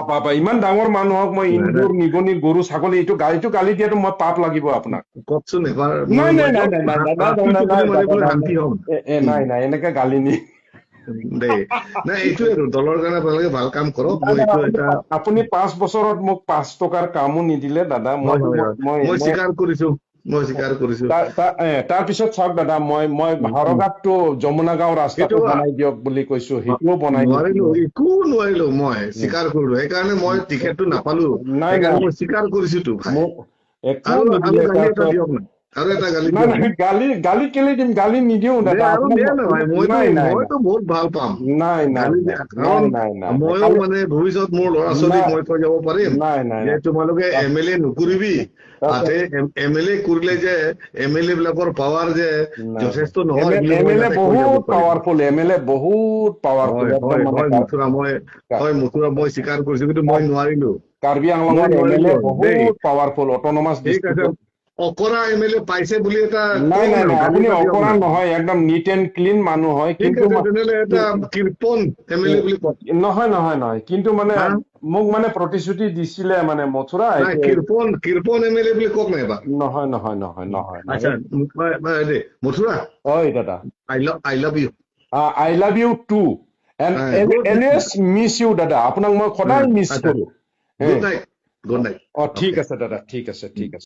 Papa ইমান ডাঙৰ মানুহক মই নাই নাই ইন্দুৰ নিগনি গৰু ছাগলী এইটো গালি দিয়াটো মই পাপ লাগিব আপোনাক। কওকচোন এবাৰ নাই মই নাই মই নাই নাই নাই নাই নাই ৰাতি নাই টোপনি নাই দাদা মাৰিবলৈ নাই শান্তি হম নাই নাই এনেকে গালি নি দেই নাই এইটোৱে আৰু দলৰ কাৰণে আপোনালোকে ভাল কাম কৰক মই দাদা এইটো আপুনি এটা আপুনি 5 বছৰত মোক 5 টকাৰ কামো নিদিলে দাদা। হয় মই হয় হয় মই মই মই স্বীকাৰ কৰিছো তাৰ পিছত চাওক দাদা মই উম। হাৰগাতটো যমুনা গাঁও সেইটো ৰাস্তাটো বনাই দিয়ক বুলি কৈছো, সেইটোও বনাই নোৱাৰিলো নিদিলে। একো নোৱাৰিলো মই স্বীকাৰ কৰিলো সেইকাৰণে মই টিকেটটো নাপালো নাই সেইকাৰণে নাই মই স্বীকাৰ কৰিছোতো ভাই মোক একো আৰু নিদিলে। গালি এটা তাৰপিছত দিয়ক না আৰু এটা গালি নাই দিয়ক নাই না গালি কেলে দিম, গালি নিদিও দে দাদা আৰু আপোনাক। দিয়া নহয় মইতো নাই নাই নাই মইতো বহুত ভাল পাম নাই নাই গালি নাই কাৰণ নাই নাই নাই মইও কালি মানে ভৱিষ্যত মোৰ ল'ৰা ছোৱালীক নাই মই কৈ যাব পাৰিম নাই নাই যে নাই তোমালোকে MLA নকৰিবি তাৰপিছত MLA কৰিলে যে MLA বিলাকৰ পাৱাৰ যে নাই যথেষ্ট নহয় বুলি মই MLA যাতে কৈ যাব বহুত পাৰিম পাৱাৰফুল, MLA বহুত পাৱাৰফুল হয় একদম হয় মানে হয় মথুৰা মই স্বীকাৰ কৰিছো কিন্তু মই নোৱাৰিলো কাৰ্বি মই আংলঙৰ নোৱাৰিলো MLA আৰু দেই বহুত পাৱাৰফুল অটনমাছ ঠিক আছে ডিষ্ট্ৰিক্টত। অকৰা MLA পাইছে বুলি এটা নাই কওক নাই না নাই গালি আপুনি এটা দিয়ক অকৰা না নহয়, একদম নিট এণ্ড ক্লিন মানুহ হয়, ঠিক কিন্তু আছে তেনেহলে এটা কৃপন MLA বুলি কওক নহয় নহয় নহয় কিন্তু মানে হা মোক মানে প্ৰতিশ্ৰুতি দিছিলে মানে মথুৰা নাই কৃপন MLA বুলি কওক না এবাৰ নহয় নহয় নহয় নহয় আচ্ছা নহয় মথুৰা ঐ দাদা I love you I love you too and good always miss you দাদা, আপোনাক মই সদায় মিছ আচ্ছা কৰো। গুড নাইট অ ঠিক অকে আছে দাদা, ঠিক আছে ঠিক আছে।